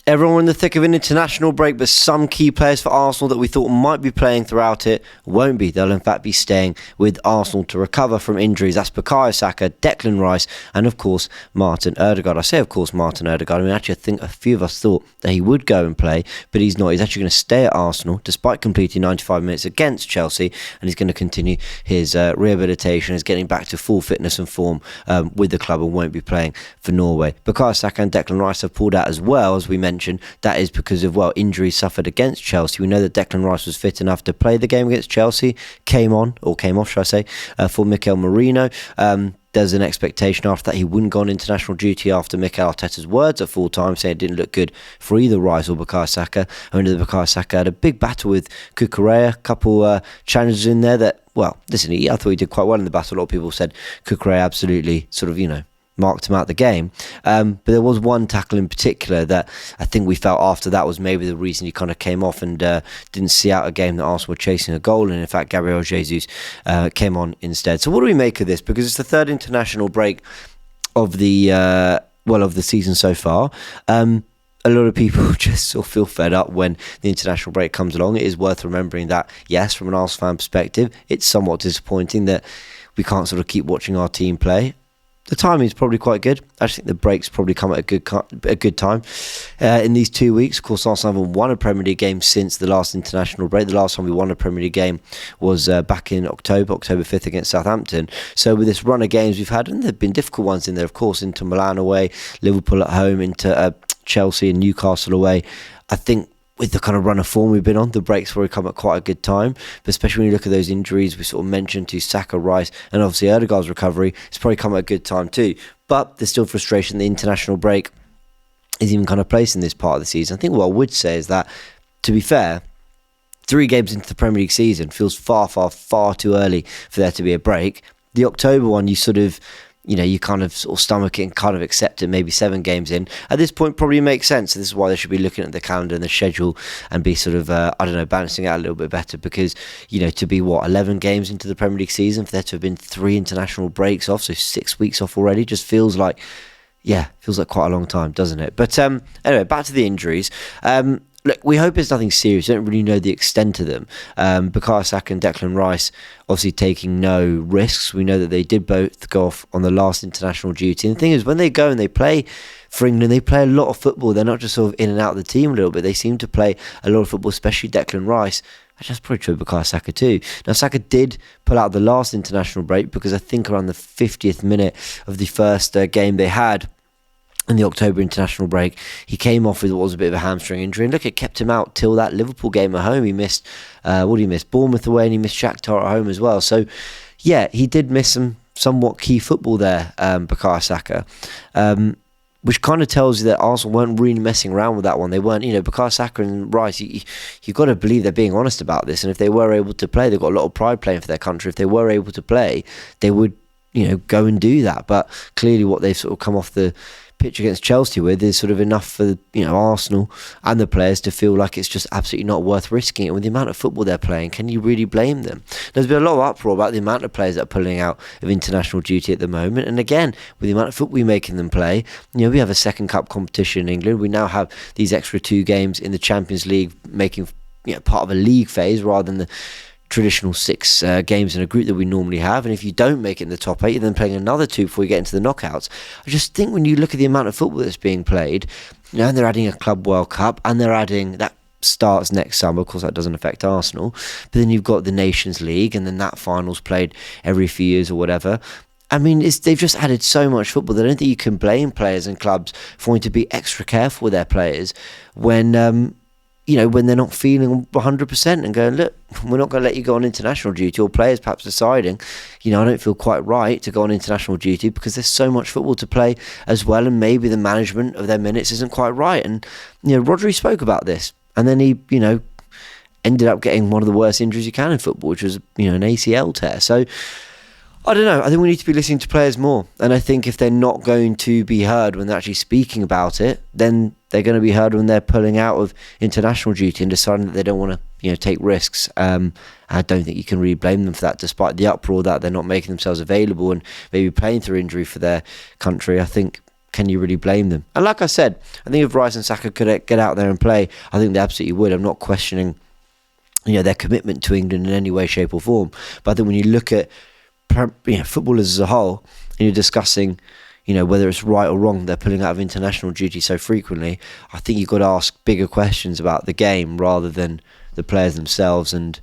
Everyone in the thick of an international break, but some key players for Arsenal that we thought might be playing throughout it won't be. They'll in fact be staying with Arsenal to recover from injuries. That's Bukayo Saka, Declan Rice, and of course Martin Ødegaard. I say of course Martin Ødegaard. I mean, actually I think a few of us thought that he would go and play, but he's not. He's actually going to stay at Arsenal despite completing 95 minutes against Chelsea, and he's going to continue his rehabilitation. He's getting back to full fitness and form with the club and won't be playing for Norway. Bukayo Saka and Declan Rice have pulled out as well, as we mentioned. That is because of, injuries suffered against Chelsea. We know that Declan Rice was fit enough to play the game against Chelsea, came off, should I say, for Mikel Merino. There's an expectation after that he wouldn't go on international duty after Mikel Arteta's words at full time, saying it didn't look good for either Rice or Bukayo Saka. Only the Bukayo Saka had a big battle with Cucurella, a couple challenges in there that, listen, I thought he did quite well in the battle. A lot of people said Cucurella absolutely marked him out the game. But there was one tackle in particular that I think we felt after that was maybe the reason he kind of came off and didn't see out a game that Arsenal were chasing a goal. And in fact, Gabriel Jesus came on instead. So what do we make of this? Because it's the third international break of the season so far. A lot of people just sort of feel fed up when the international break comes along. It is worth remembering that, yes, from an Arsenal fan perspective, it's somewhat disappointing that we can't sort of keep watching our team play. The timing is probably quite good. I just think the breaks probably come at a good time. In these 2 weeks, of course, Arsenal haven't won a Premier League game since the last international break. The last time we won a Premier League game was back in October 5th against Southampton. So with this run of games we've had, and there have been difficult ones in there, of course, into Milan away, Liverpool at home, into Chelsea and Newcastle away. I think with the kind of run of form we've been on, the breaks probably come at quite a good time. But especially when you look at those injuries we sort of mentioned to Saka, Rice, and obviously Ødegaard's recovery, it's probably come at a good time too. But there's still frustration the international break is even kind of placed in this part of the season. I think what I would say is that, to be fair, 3 games into the Premier League season feels far too early for there to be a break. The October one, you kind of sort of stomach it and kind of accept it, maybe 7 games in. At this point, probably makes sense. This is why they should be looking at the calendar and the schedule and be sort of, balancing out a little bit better because, to be 11 games into the Premier League season, for there to have been 3 international breaks off, so 6 weeks off already, just feels like quite a long time, doesn't it? But anyway, back to the injuries. Look, we hope it's nothing serious. We don't really know the extent of them. Bukayo Saka and Declan Rice obviously taking no risks. We know that they did both go off on the last international duty. And the thing is, when they go and they play for England, they play a lot of football. They're not just sort of in and out of the team a little bit. They seem to play a lot of football, especially Declan Rice. Actually, that's probably true of Bukayo Saka too. Now, Saka did pull out the last international break because I think around the 50th minute of the first game they had in the October international break, he came off with what was a bit of a hamstring injury, and look, it kept him out till that Liverpool game at home. He missed, Bournemouth away, and he missed Shakhtar at home as well. So, yeah, he did miss some somewhat key football there, Bukayo Saka, which kind of tells you that Arsenal weren't really messing around with that one. They weren't, Bukayo Saka and Rice, you've got to believe they're being honest about this, and if they were able to play, they've got a lot of pride playing for their country. If they were able to play, they would, go and do that. But clearly what they've sort of come off the pitch against Chelsea with is sort of enough for Arsenal and the players to feel like it's just absolutely not worth risking it. With the amount of football they're playing, can you really blame them? There's been a lot of uproar about the amount of players that are pulling out of international duty at the moment, and again, with the amount of football we're making them play, we have a second cup competition in England. We now have these extra 2 games in the Champions League, making part of a league phase rather than the traditional 6 games in a group that we normally have. And if you don't make it in the top 8, you're then playing another 2 before you get into the knockouts. I just think when you look at the amount of football that's being played, and they're adding a Club World Cup, and they're adding that starts next summer. Of course, that doesn't affect Arsenal, but then you've got the Nations League, and then that final's played every few years or whatever. I mean, they've just added so much football that I don't think you can blame players and clubs for wanting to be extra careful with their players when when they're not feeling 100% and going, look, we're not going to let you go on international duty, or players perhaps deciding, I don't feel quite right to go on international duty because there's so much football to play as well, and maybe the management of their minutes isn't quite right. And, Rodri spoke about this, and then he, ended up getting one of the worst injuries you can in football, which was, an ACL tear. So, I don't know. I think we need to be listening to players more. And I think if they're not going to be heard when they're actually speaking about it, then they're going to be heard when they're pulling out of international duty and deciding that they don't want to, take risks. I don't think you can really blame them for that, despite the uproar that they're not making themselves available and maybe playing through injury for their country. I think can you really blame them? And like I said, I think if Rice and Saka could get out there and play, I think they absolutely would. I'm not questioning their commitment to England in any way, shape or form. But I think when you look at footballers as a whole, and you're discussing whether it's right or wrong they're pulling out of international duty so frequently, I think you've got to ask bigger questions about the game rather than the players themselves, and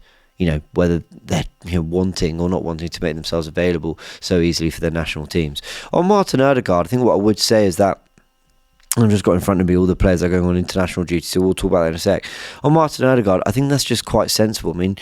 whether they're wanting or not wanting to make themselves available so easily for their national teams. On Martin Ødegaard, I think what I would say is that I've just got in front of me all the players that are going on international duty, so we'll talk about that in a sec. On Martin Ødegaard, I think that's just quite sensible. I mean,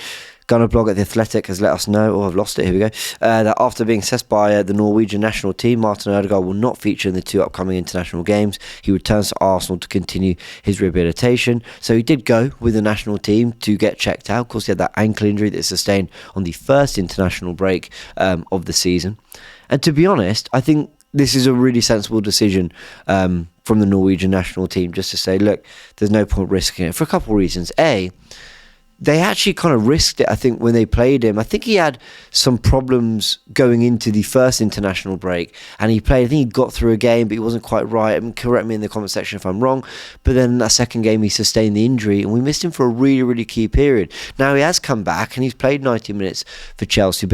Gunnar Blog at The Athletic has let us know, I've lost it, here we go, that after being assessed by the Norwegian national team, Martin Ødegaard will not feature in the 2 upcoming international games. He returns to Arsenal to continue his rehabilitation. So he did go with the national team to get checked out. Of course, he had that ankle injury that he sustained on the first international break of the season. And to be honest, I think this is a really sensible decision from the Norwegian national team, just to say, look, there's no point risking it for a couple of reasons. They actually kind of risked it, I think, when they played him. I think he had some problems going into the first international break, and he played, I think he got through a game, but he wasn't quite right. I mean, correct me in the comment section if I'm wrong. But then that second game, he sustained the injury, and we missed him for a really, really key period. Now, he has come back, and he's played 90 minutes for Chelsea,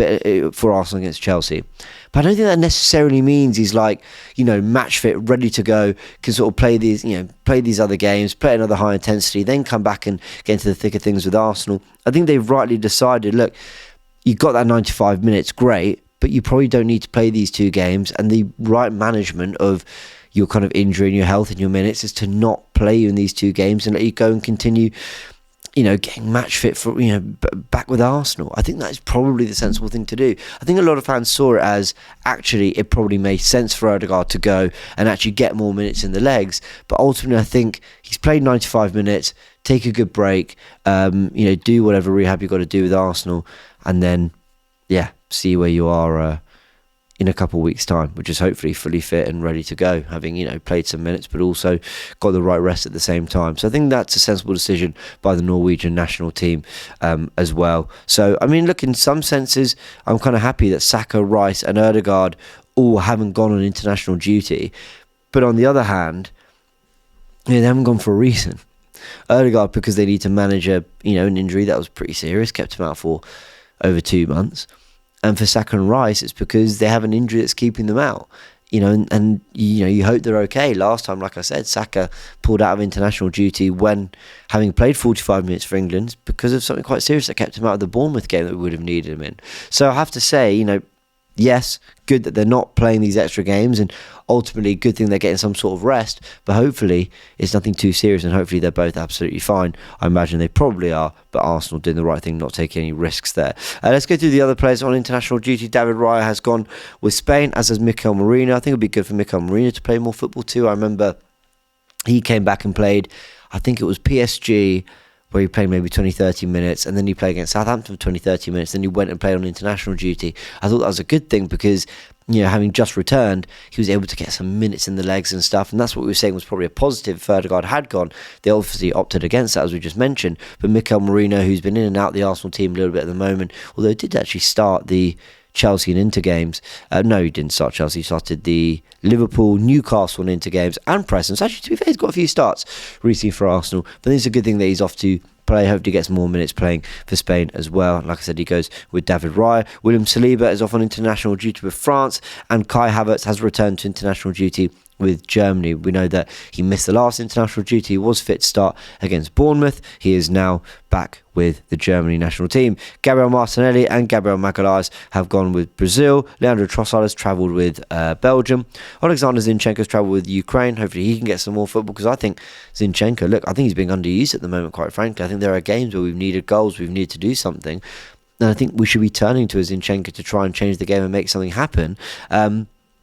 for Arsenal against Chelsea. But I don't think that necessarily means he's match fit, ready to go, can sort of play these other games, play another high intensity, then come back and get into the thick of things with Arsenal. I think they've rightly decided, look, you got that 95 minutes, great, but you probably don't need to play these 2 games. And the right management of your kind of injury and your health and your minutes is to not play you in these 2 games and let you go and continue getting match fit for, back with Arsenal. I think that is probably the sensible thing to do. I think a lot of fans saw it as, actually, it probably made sense for Ødegaard to go and actually get more minutes in the legs. But ultimately, I think he's played 95 minutes, take a good break, do whatever rehab you've got to do with Arsenal, and then, see where you are in a couple of weeks' time, which is hopefully fully fit and ready to go, having played some minutes, but also got the right rest at the same time. So I think that's a sensible decision by the Norwegian national team as well. So I mean, look, in some senses, I'm kind of happy that Saka, Rice, and Ødegaard all haven't gone on international duty. But on the other hand, they haven't gone for a reason. Ødegaard, because they need to manage an injury that was pretty serious, kept him out for over 2 months. And for Saka and Rice, it's because they have an injury that's keeping them out. And you hope they're okay. Last time, like I said, Saka pulled out of international duty when having played 45 minutes for England because of something quite serious that kept him out of the Bournemouth game that we would have needed him in. So I have to say, yes, good that they're not playing these extra games, and ultimately good thing they're getting some sort of rest, but hopefully it's nothing too serious, and hopefully they're both absolutely fine. I imagine they probably are, but Arsenal doing the right thing, not taking any risks there. Let's go through the other players on international duty. David Raya has gone with Spain, as has Mikel Merino. I think it would be good for Mikel Merino to play more football too. I remember he came back and played, I think it was PSG, where he played maybe 20-30 minutes, and then he played against Southampton for 20-30 minutes, then he went and played on international duty. I thought that was a good thing because, having just returned, he was able to get some minutes in the legs and stuff, and that's what we were saying was probably a positive if Ødegaard had gone. They obviously opted against that, as we just mentioned, but Mikel Merino, who's been in and out the Arsenal team a little bit at the moment, although he did actually start the Chelsea and Inter games. No, he didn't start Chelsea. He started the Liverpool, Newcastle and Inter games and Preston. Actually, to be fair, he's got a few starts recently for Arsenal. But it's a good thing that he's off to play. Hopefully he gets more minutes playing for Spain as well. Like I said, he goes with David Raya. William Saliba is off on international duty with France, and Kai Havertz has returned to international duty with Germany. We know that he missed the last international duty. He was fit to start against Bournemouth. He is now back with the Germany national team. Gabriel Martinelli and Gabriel Magalhaes have gone with Brazil. Leandro Trossard has travelled with Belgium. Alexander Zinchenko has travelled with Ukraine. Hopefully he can get some more football, because I think Zinchenko, I think he's being underused at the moment, quite frankly. I think there are games where we've needed goals, we've needed to do something, and I think we should be turning to Zinchenko to try and change the game and make something happen.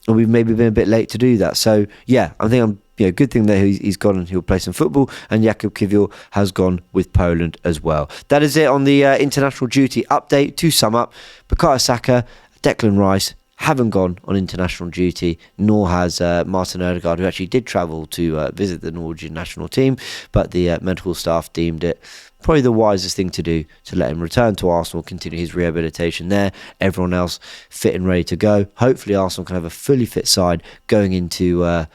And we've maybe been a bit late to do that. So, yeah, I think good thing that he's gone and he'll play some football. And Jakub Kiwior has gone with Poland as well. That is it on the international duty update. To sum up, Bukayo Saka, Declan Rice haven't gone on international duty, nor has Martin Ødegaard, who actually did travel to visit the Norwegian national team, but the medical staff deemed it probably the wisest thing to do to let him return to Arsenal, continue his rehabilitation there. Everyone else fit and ready to go. Hopefully Arsenal can have a fully fit side going into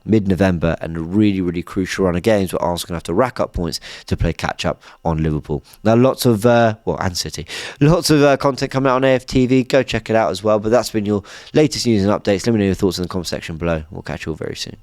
mid-November, and a really, really crucial run of games where Arsenal can have to rack up points to play catch-up on Liverpool. Now, and City. Lots of content coming out on AFTV. Go check it out as well. But that's been your latest news and updates. Let me know your thoughts in the comment section below. We'll catch you all very soon.